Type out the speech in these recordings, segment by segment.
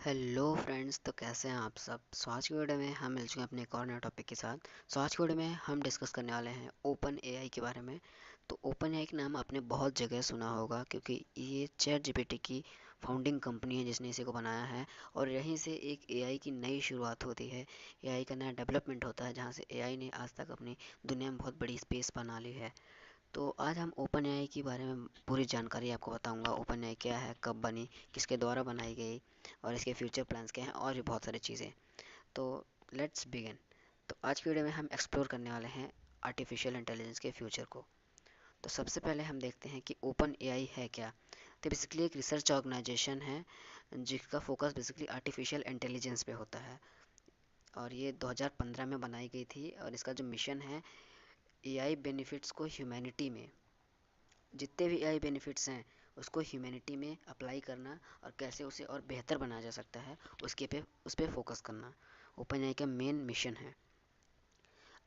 Hello friends, तो कैसे हैं आप सब। सो आज की वीडियो में हम मिल चुके हैं अपने एक और नए टॉपिक के साथ। सो आज की वीडियो में हम डिस्कस करने वाले हैं ओपन एआई के बारे में। तो ओपन एआई का नाम आपने बहुत जगह सुना होगा क्योंकि ये चैट जीपीटी की फाउंडिंग कंपनी है जिसने इसी को बनाया है। और यहीं से एक एआई की नई शुरुआत होती है, एआई का नया डेवलपमेंट होता है, जहाँ से एआई ने आज तक अपनी दुनिया में बहुत बड़ी स्पेस बना ली है। तो आज हम ओपन एआई के बारे में पूरी जानकारी आपको बताऊंगा। ओपन एआई क्या है, कब बनी, किसके द्वारा बनाई गई और इसके फ्यूचर प्लान्स क्या हैं और भी बहुत सारी चीज़ें। तो लेट्स बिगिन। तो आज की वीडियो में हम एक्सप्लोर करने वाले हैं आर्टिफिशियल इंटेलिजेंस के फ्यूचर को। तो सबसे पहले हम देखते हैं कि ओपन एआई है क्या। तो बेसिकली एक रिसर्च ऑर्गेनाइजेशन है जिसका फोकस बेसिकली आर्टिफिशियल इंटेलिजेंस पे होता है। और ये 2015 में बनाई गई थी और इसका जो मिशन है, एआई बेनिफिट्स को ह्यूमैनिटी में, जितने भी एआई बेनिफिट्स हैं उसको ह्यूमैनिटी में अप्लाई करना और कैसे उसे और बेहतर बनाया जा सकता है उस पे फोकस करना ओपन एआई का मेन मिशन है।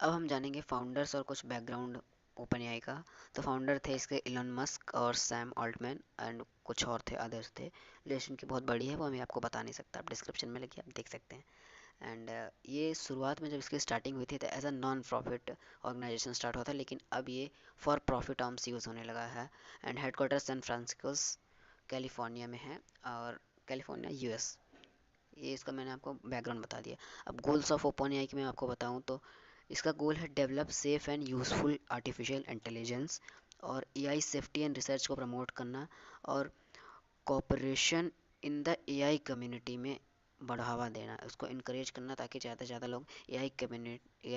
अब हम जानेंगे फाउंडर्स और कुछ बैकग्राउंड ओपन एआई का। तो फाउंडर थे इसके इलॉन मस्क और सैम ऑल्टमैन एंड कुछ और थे, अदर्स थे। लिस्ट इनकी बहुत बड़ी है, वो मैं आपको बता नहीं सकता, आप डिस्क्रिप्शन में लिखिए, आप देख सकते हैं। एंड ये शुरुआत में जब इसकी स्टार्टिंग हुई थी तो as a non profit organization start हुआ था, लेकिन अब ये फॉर प्रॉफिट टर्म्स यूज़ होने लगा है। And headquarter San Francisco California में है, और कैलिफोर्निया यूएस। ये इसका मैंने आपको बैकग्राउंड बता दिया। अब गोल्स ऑफ ओपन एआई की मैं आपको बताऊं तो इसका गोल है develop safe and useful artificial intelligence, और एआई सेफ्टी एंड रिसर्च को प्रमोट करना, और cooperation in the AI community में बढ़ावा देना, उसको इनक्रेज करना ताकि ज़्यादा से ज़्यादा लोग एआई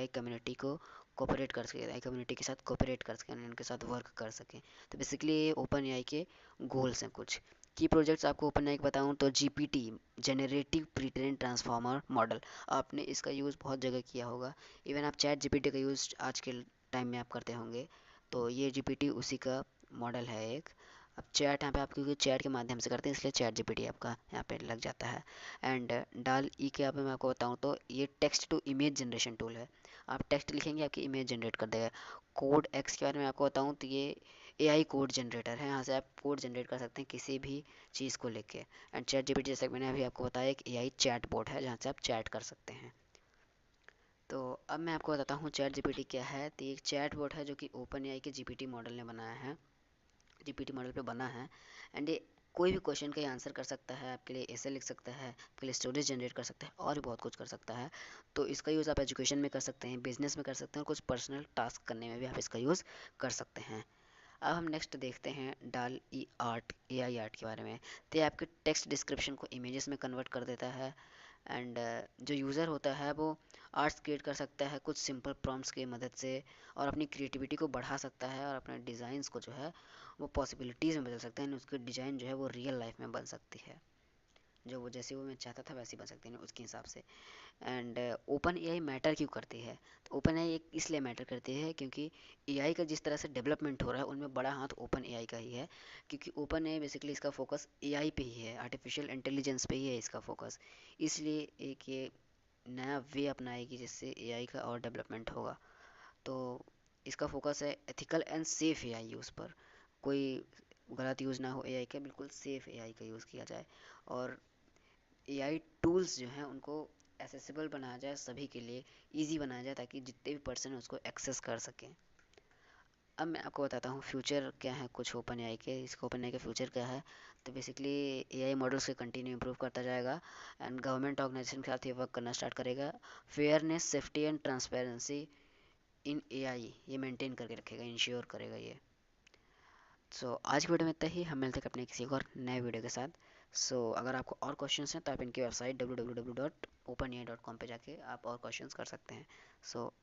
कम्युनिटी को कोऑपरेट कर सकें, एआई कम्युनिटी के साथ कोऑपरेट कर सकें, उनके साथ वर्क कर सकें। तो बेसिकली ये ओपन एआई के गोल्स हैं। कुछ की प्रोजेक्ट्स आपको ओपन एआई बताऊं तो GPT, generative pre train transformer model, आपने इसका यूज़ बहुत जगह किया होगा। इवन आप चैट जीपीटी का यूज़ आज के टाइम में आप करते होंगे। तो ये जीपीटी उसी का मॉडल है एक। अब चैट यहाँ पे आप क्योंकि चैट के माध्यम से करते हैं इसलिए चैट जीपीटी आपका यहाँ पे लग जाता है। एंड डाल ई के यहाँ पे मैं आपको बताऊँ तो ये text to image generation tool है। आप टेक्स्ट लिखेंगे आपकी इमेज जनरेट कर देगा। कोड एक्स के बारे में आपको बताऊँ तो ये एआई कोड जनरेटर है, यहाँ से आप कोड जनरेट कर सकते हैं किसी भी चीज़ को लेके। एंड चैट जीपीटी जैसे मैंने अभी आपको बताया एक एआई चैट बोट है जहाँ से आप चैट कर सकते हैं। तो अब मैं आपको बताता हूँ चैट जीपीटी क्या है। तो ये एक चैट बोट है जो कि ओपन एआई के जीपीटी मॉडल ने बनाया है, जीपीटी मॉडल पे बना है। एंड ये कोई भी क्वेश्चन का आंसर कर सकता है, आपके लिए ऐसे लिख सकता है, आपके लिए स्टोरेज जनरेट कर सकता है और भी बहुत कुछ कर सकता है। तो इसका यूज़ आप एजुकेशन में कर सकते हैं, बिजनेस में कर सकते हैं, और कुछ पर्सनल टास्क करने में भी आप इसका यूज़ कर सकते हैं। अब हम नेक्स्ट देखते हैं डाल ई आर्ट, एआई आर्ट के बारे में। तो ये आपके टेक्स्ट डिस्क्रिप्शन को इमेजेस में कन्वर्ट कर देता है। एंड जो यूज़र होता है वो आर्ट्स क्रिएट कर सकता है कुछ सिंपल प्रॉम्प्ट्स की मदद से, और अपनी क्रिएटिविटी को बढ़ा सकता है, और अपने डिज़ाइंस को जो है वो पॉसिबिलिटीज़ में बदल सकता है। उसकी डिज़ाइन जो है वो रियल लाइफ में बन सकती है, जो वो जैसे वो मैं चाहता था वैसे बन सकती है उसके हिसाब से। एंड ओपन एआई मैटर क्यों करती है। तो ओपन एआई एक इसलिए मैटर करती है क्योंकि एआई का जिस तरह से डेवलपमेंट हो रहा है उनमें बड़ा हाथ ओपन एआई का ही है। क्योंकि ओपन एआई बेसिकली इसका फोकस एआई पे ही है, आर्टिफिशियल इंटेलिजेंस पे ही है इसका फोकस। इसलिए एक ये नया वे अपनाएगी जिससे एआई का और डेवलपमेंट होगा। तो इसका फोकस है ethical and safe AI use पर। कोई गलत यूज़ ना हो एआई का, बिल्कुल सेफ एआई का यूज़ किया जाए। और एआई टूल्स जो हैं उनको एसेसिबल बनाया जाए सभी के लिए, इजी बनाया जाए ताकि जितने भी पर्सन हैं उसको एक्सेस कर सकें। अब मैं आपको बताता हूँ फ्यूचर क्या है कुछ ओपन एआई के। इसका ओपन एआई का फ्यूचर क्या है। तो बेसिकली एआई मॉडल्स के कंटिन्यू इंप्रूव करता जाएगा, एंड गवर्नमेंट ऑर्गेनाइजेशन के साथ ये वर्क करना स्टार्ट करेगा। Fairness, safety and transparency in AI ये मेंटेन करके रखेगा, इंश्योर करेगा ये। सो आज की वीडियो में इतना ही, हम मिलते हैं अपने किसी और नए वीडियो के साथ। अगर आपको और क्वेश्चंस हैं तो आप इनकी वेबसाइट www.openai.com पे जाके आप और क्वेश्चंस कर सकते हैं। सो